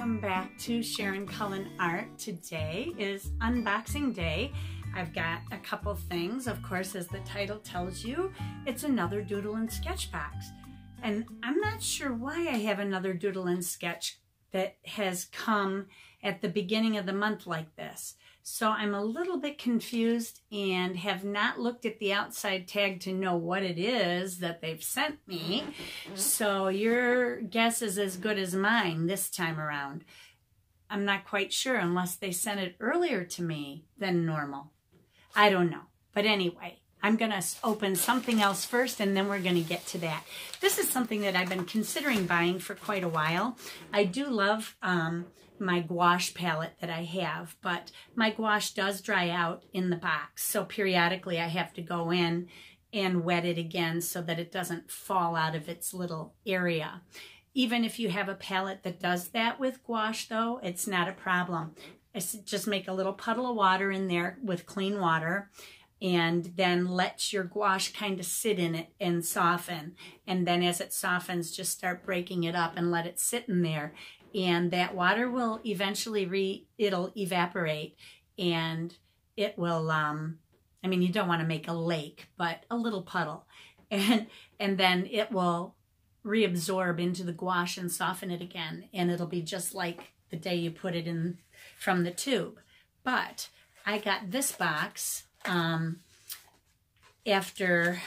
welcome back to Sharon Cullen Art. Today is unboxing day. I've got a couple things. Of course, as the title tells you, it's another Doodle and Sketch box. And I'm not sure why I have another Doodle and Sketch that has come at the beginning of the month like this. So I'm a little bit confused and have not looked at the outside tag to know what it is that they've sent me. So your guess is as good as mine this time around. I'm not quite sure unless they sent it earlier to me than normal. I don't know. But anyway, I'm going to open something else first and then we're going to get to that. This is something that I've been considering buying for quite a while. I do love my gouache palette that I have, but my gouache does dry out in the box. So periodically I have to go in and wet it again so that it doesn't fall out of its little area. Even if you have a palette that does that with gouache though, it's not a problem. I just make a little puddle of water in there with clean water and then let your gouache kind of sit in it and soften. And then as it softens, just start breaking it up and let it sit in there. And that water will eventually, it'll evaporate and it will, I mean, you don't want to make a lake, but a little puddle. And then it will reabsorb into the gouache and soften it again. And it'll be just like the day you put it in from the tube. But I got this box after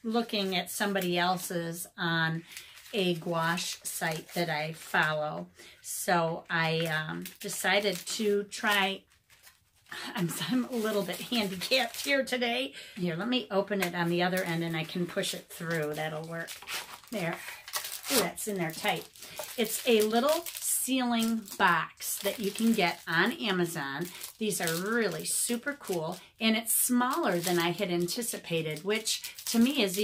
looking at somebody else's on a gouache site that I follow. So I decided to try, I'm a little bit handicapped here today. Here, let me open it on the other end and I can push it through. That'll work. There. Ooh, that's in there tight. It's a little sealing box that you can get on Amazon. These are really super cool and it's smaller than I had anticipated, which to me is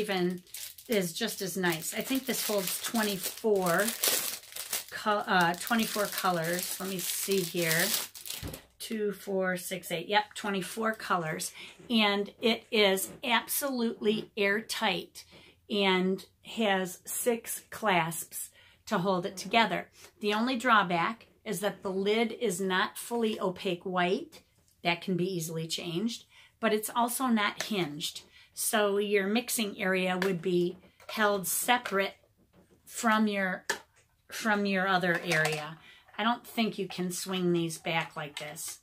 just as nice. I think this holds 24 colors. Let me see here. 2, 4, 6, 8. Yep, 24 colors. And it is absolutely airtight and has 6 clasps to hold it together. The only drawback is that the lid is not fully opaque white. That can be easily changed, but it's also not hinged. So your mixing area would be held separate from your other area. I don't think you can swing these back like this.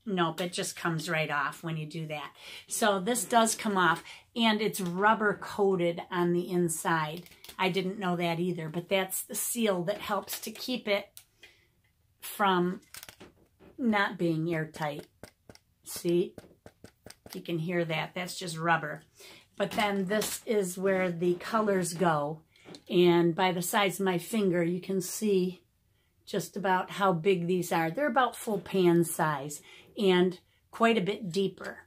Nope, it just comes right off when you do that. So this does come off and it's rubber coated on the inside. I didn't know that either, but that's the seal that helps to keep it from not being airtight. See? You can hear that. That's just rubber. But then this is where the colors go. And by the size of my finger, you can see just about how big these are. They're about full pan size and quite a bit deeper.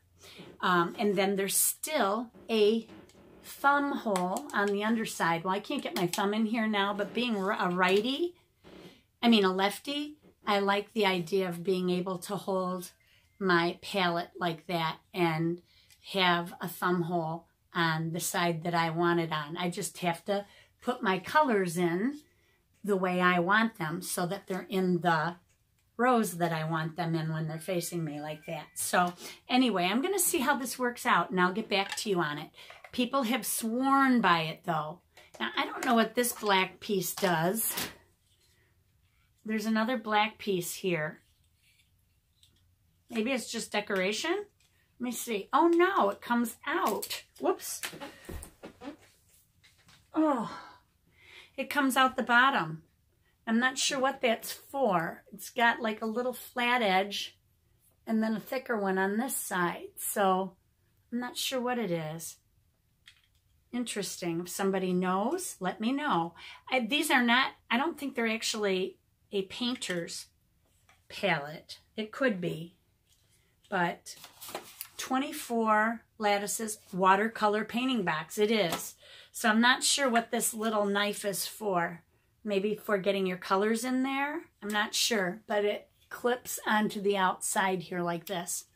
And then there's still a thumb hole on the underside. Well, I can't get my thumb in here now, but being a lefty, I like the idea of being able to hold my palette like that and have a thumb hole on the side that I want it on. I just have to put my colors in the way I want them so that they're in the rows that I want them in when they're facing me like that. So anyway, I'm going to see how this works out and I'll get back to you on it. People have sworn by it though. Now I don't know what this black piece does. There's another black piece here. Maybe it's just decoration. Let me see. Oh no, it comes out. Whoops. Oh, it comes out the bottom. I'm not sure what that's for. It's got like a little flat edge and then a thicker one on this side. So I'm not sure what it is. Interesting. If somebody knows, let me know. These are not, I don't think they're actually a painter's palette. It could be. But 24 lattices watercolor painting box. It is. So I'm not sure what this little knife is for. Maybe for getting your colors in there. I'm not sure. But it clips onto the outside here like this.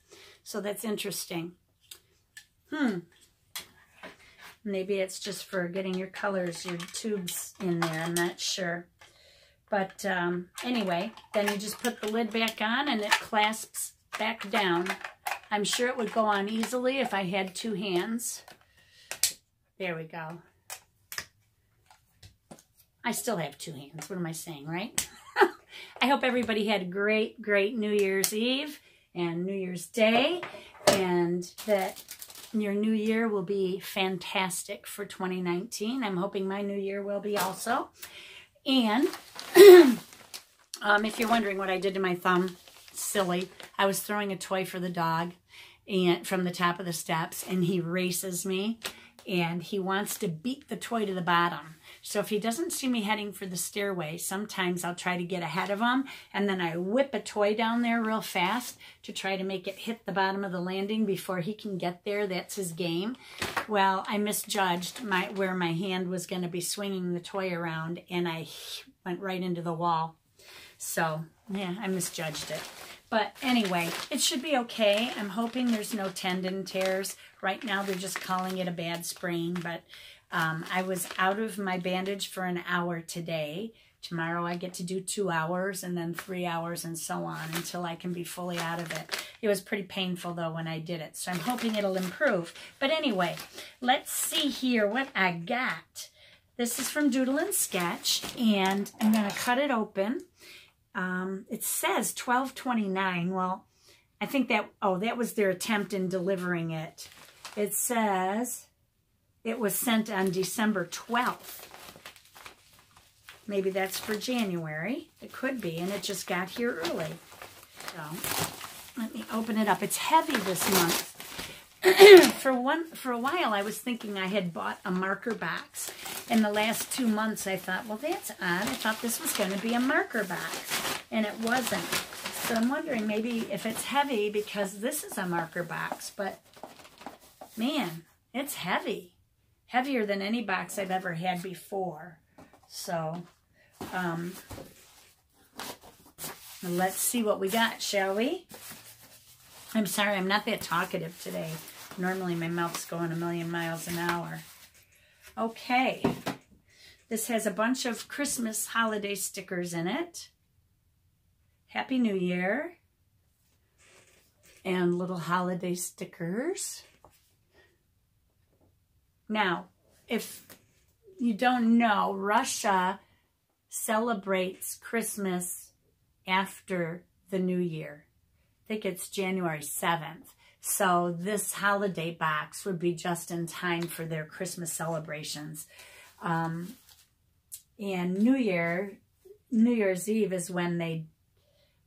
So that's interesting. Maybe it's just for getting your colors, your tubes in there. I'm not sure. But anyway, then you just put the lid back on and it clasps back down. I'm sure it would go on easily if I had two hands. There we go. I still have two hands. What am I saying, right? I hope everybody had a great, great New Year's Eve and New Year's Day, and that your new year will be fantastic for 2019. I'm hoping my new year will be also. And if you're wondering what I did to my thumb, silly. I was throwing a toy for the dog and from the top of the steps, and he races me, and he wants to beat the toy to the bottom. So if he doesn't see me heading for the stairway, sometimes I'll try to get ahead of him, and then I whip a toy down there real fast to try to make it hit the bottom of the landing before he can get there. That's his game. Well, I misjudged where my hand was going to be swinging the toy around, and I went right into the wall. So, yeah, I misjudged it. But anyway, it should be okay. I'm hoping there's no tendon tears. Right now, they're just calling it a bad sprain, but I was out of my bandage for an hour today. Tomorrow I get to do 2 hours and then 3 hours and so on until I can be fully out of it. It was pretty painful though when I did it, so I'm hoping it'll improve. But anyway, let's see here what I got. This is from Doodle and Sketch, and I'm going to cut it open. It says $12.29. Well, I think that, oh, that was their attempt in delivering it. It says it was sent on December 12th. Maybe that's for January. It could be, and it just got here early. So let me open it up. It's heavy this month. For a while, I was thinking I had bought a marker box. In the last 2 months, I thought, well, that's odd. I thought this was going to be a marker box, and it wasn't. So I'm wondering maybe if it's heavy because this is a marker box. But, man, it's heavy. Heavier than any box I've ever had before. So, let's see what we got, shall we? I'm sorry, I'm not that talkative today. Normally my mouth's going a million miles an hour. Okay. This has a bunch of Christmas holiday stickers in it. Happy New Year. And little holiday stickers. Now, if you don't know, Russia celebrates Christmas after the New Year. I think it's January 7th. So this holiday box would be just in time for their Christmas celebrations. And New Year's Eve is when they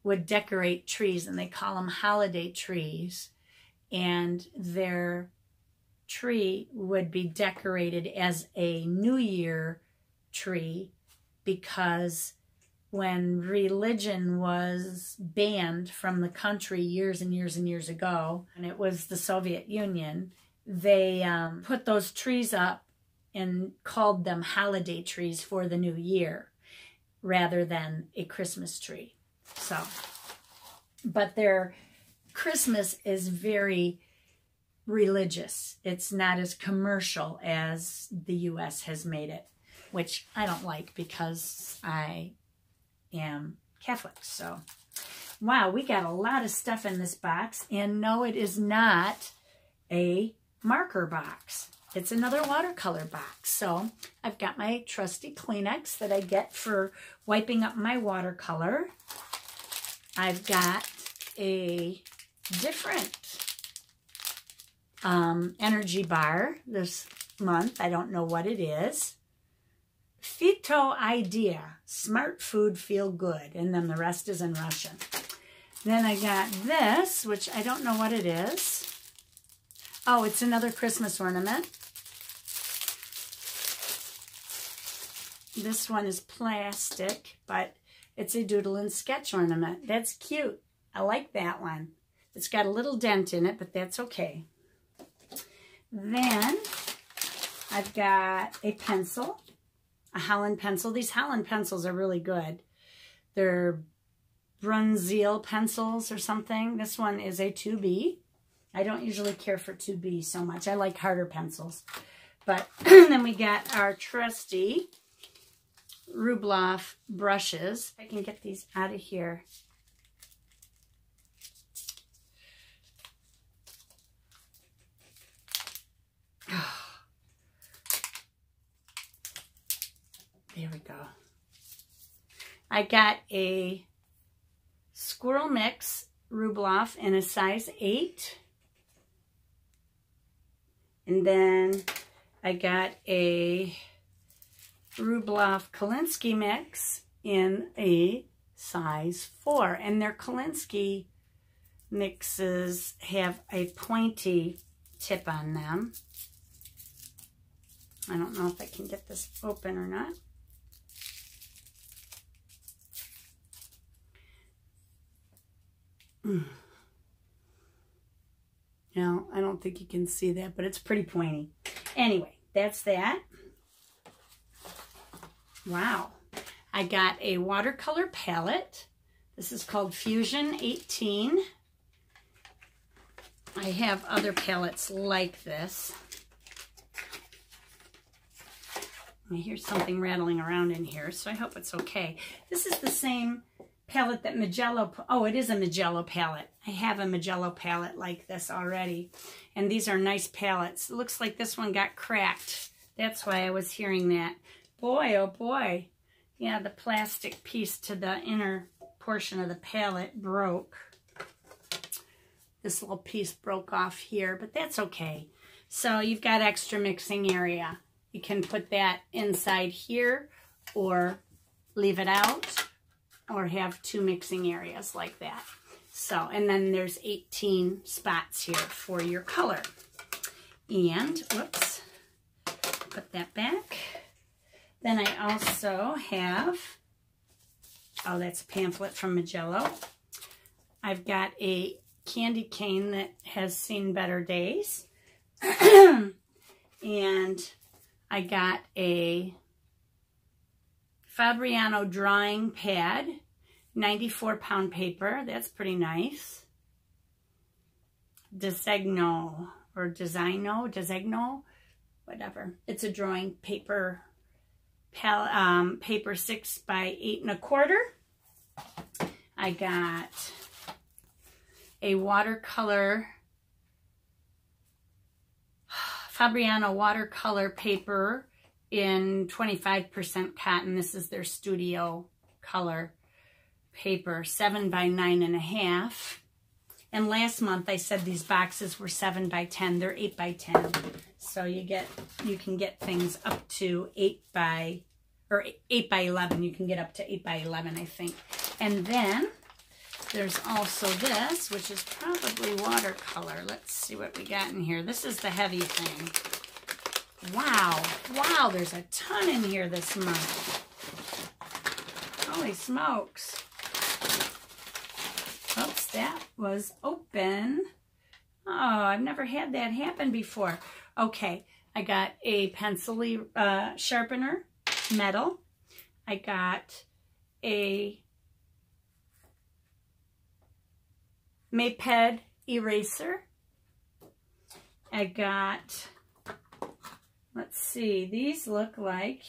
would decorate trees, and they call them holiday trees. And their tree would be decorated as a New Year tree because when religion was banned from the country years and years and years ago, and it was the Soviet Union, they put those trees up and called them holiday trees for the new year rather than a Christmas tree. So, but their Christmas is very religious. It's not as commercial as the U.S. has made it, which I don't like because I am Catholic. So, wow, we got a lot of stuff in this box. And no, it is not a marker box. It's another watercolor box. So, I've got my trusty Kleenex that I get for wiping up my watercolor. I've got a different energy bar this month. I don't know what it is. Fito Idea, smart food, feel good. And then the rest is in Russian. Then I got this, which I don't know what it is. Oh, it's another Christmas ornament. This one is plastic, but it's a Doodle and Sketch ornament. That's cute. I like that one. It's got a little dent in it, but that's okay. Then I've got a pencil. A Holland pencil. These Holland pencils are really good. They're Brunzell pencils or something. This one is a 2B. I don't usually care for 2B so much. I like harder pencils. But then we got our trusty Rubloff brushes. I can get these out of here. There we go. I got a Squirrel Mix Rubloff in a size 8. And then I got a Rubloff Kolinsky mix in a size 4. And their Kolinsky mixes have a pointy tip on them. I don't know if I can get this open or not. No, I don't think you can see that, but it's pretty pointy. Anyway, that's that. Wow. I got a watercolor palette. This is called Fusion 18. I have other palettes like this. I hear something rattling around in here, so I hope it's okay. This is the same palette that Magello, oh, it is a Magello palette. I have a Magello palette like this already. And these are nice palettes. It looks like this one got cracked. That's why I was hearing that. Boy, oh boy. Yeah, the plastic piece to the inner portion of the palette broke. This little piece broke off here, but that's okay. So you've got extra mixing area. You can put that inside here or leave it out, or have 2 mixing areas like that. So, and then there's 18 spots here for your color. And, whoops, put that back. Then I also have, oh, that's a pamphlet from Magello. I've got a candy cane that has seen better days. And I got a Fabriano drawing pad, 94-pound paper. That's pretty nice. Disegno, or Disegno, whatever. It's a drawing paper, paper 6 by 8 1/4. I got a watercolor, Fabriano watercolor paper in 25% cotton. This is their studio color paper, 7 by 9 1/2. And last month I said these boxes were 7 by 10. They're 8 by 10. So you can get things up to 8 by 11. You can get up to 8 by 11, I think. And then there's also this, which is probably watercolor. Let's see what we got in here. This is the heavy thing. Wow. Wow, there's a ton in here this month. Holy smokes. Oops, that was open. Oh, I've never had that happen before. Okay, I got a pencil sharpener, metal. I got a Maped eraser. I got, let's see, these look like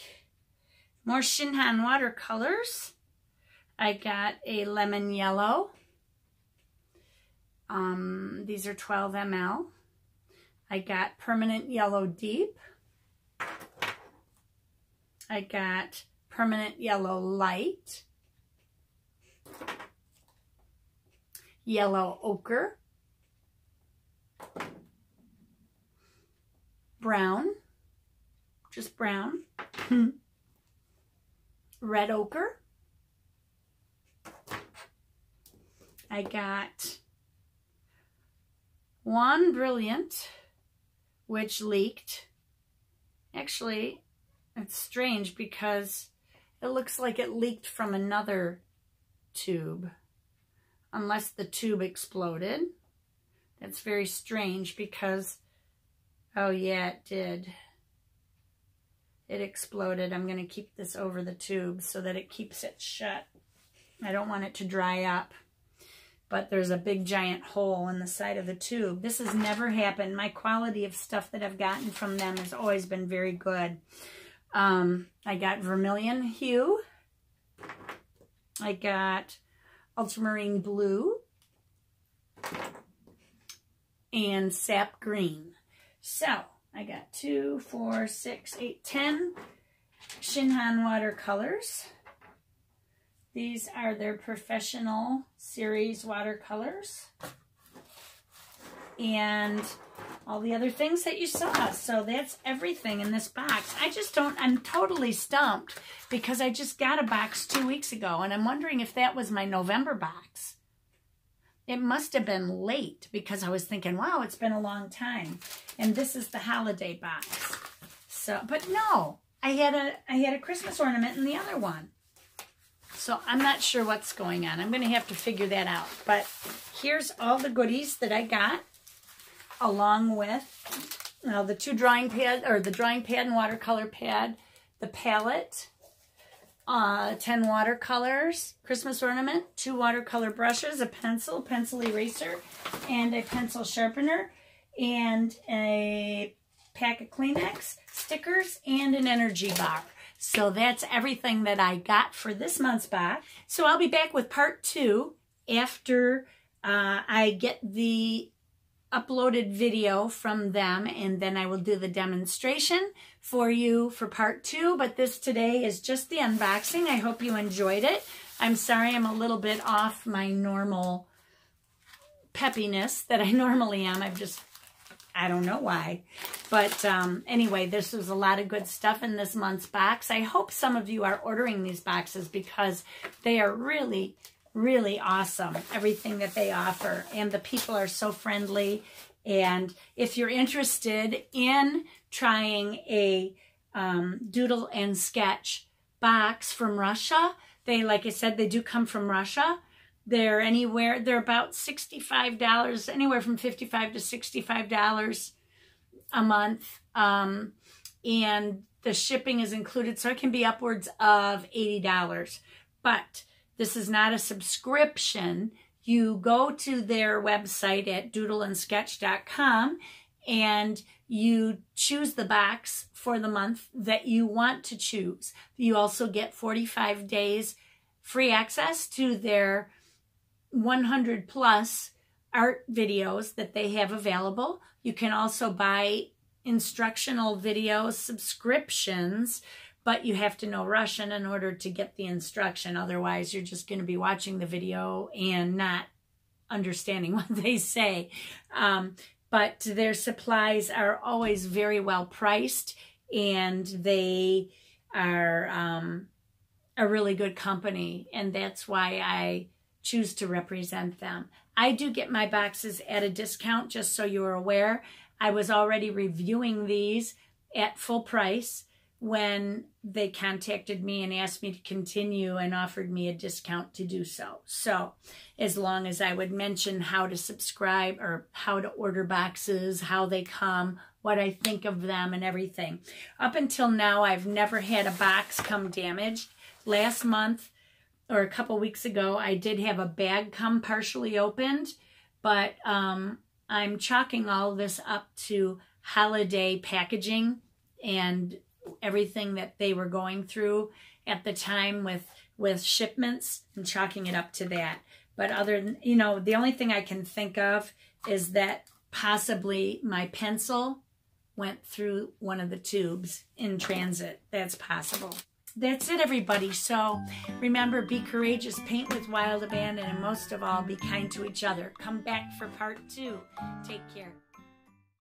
more Shinhan watercolors. I got a lemon yellow. These are 12 ml. I got permanent yellow deep. I got permanent yellow light. Yellow ochre. Brown. Just brown. Red ochre. I got one Brilliant, which leaked. Actually, it's strange because it looks like it leaked from another tube, unless the tube exploded. That's very strange because, oh yeah, it did. It exploded. I'm going to keep this over the tube so that it keeps it shut. I don't want it to dry up. But there's a big giant hole in the side of the tube. This has never happened. My quality of stuff that I've gotten from them has always been very good. I got vermilion hue. I got ultramarine blue and sap green. So I got 2, 4, 6, 8, 10 Shinhan watercolors. These are their professional series watercolors. And all the other things that you saw. So that's everything in this box. I'm totally stumped because I just got a box 2 weeks ago, and I'm wondering if that was my November box. It must have been late because I was thinking, wow, it's been a long time. And this is the holiday box. So, but no, I had a Christmas ornament in the other one. So I'm not sure what's going on. I'm going to have to figure that out. But here's all the goodies that I got, along with the 2 drawing pad, or the drawing pad and watercolor pad, the palette, 10 watercolors, Christmas ornament, 2 watercolor brushes, a pencil eraser, and a pencil sharpener, and a pack of Kleenex, stickers, and an energy bar. So that's everything that I got for this month's box. So I'll be back with part 2 after I get the uploaded video from them, and then I will do the demonstration for you for part 2. But this today is just the unboxing. I hope you enjoyed it. I'm sorry I'm a little bit off my normal peppiness that I normally am. I don't know why. But anyway, this was a lot of good stuff in this month's box. I hope some of you are ordering these boxes because they are really, really awesome, everything that they offer. And the people are so friendly. And if you're interested in trying a Doodle and Sketch box from Russia, like I said, they do come from Russia. They're about $65, anywhere from $55 to $65 a month. And the shipping is included, so it can be upwards of $80. But this is not a subscription. You go to their website at doodleandsketch.com and you choose the box for the month that you want to choose. You also get 45 days free access to their 100 plus art videos that they have available. You can also buy instructional video subscriptions, but you have to know Russian in order to get the instruction. Otherwise, you're just going to be watching the video and not understanding what they say. But their supplies are always very well priced, and they are a really good company, and that's why I choose to represent them. I do get my boxes at a discount, just so you're aware. I was already reviewing these at full price when they contacted me and asked me to continue and offered me a discount to do so. So as long as I would mention how to subscribe or how to order boxes, how they come, what I think of them and everything. Up until now, I've never had a box come damaged. Last month, or a couple weeks ago, I did have a bag come partially opened, but I'm chalking all this up to holiday packaging and everything that they were going through at the time with shipments, and chalking it up to that. But other than, the only thing I can think of is that possibly my pencil went through one of the tubes in transit. That's possible. That's it, everybody. So remember, be courageous, paint with wild abandon, and most of all, be kind to each other. Come back for part 2. Take care.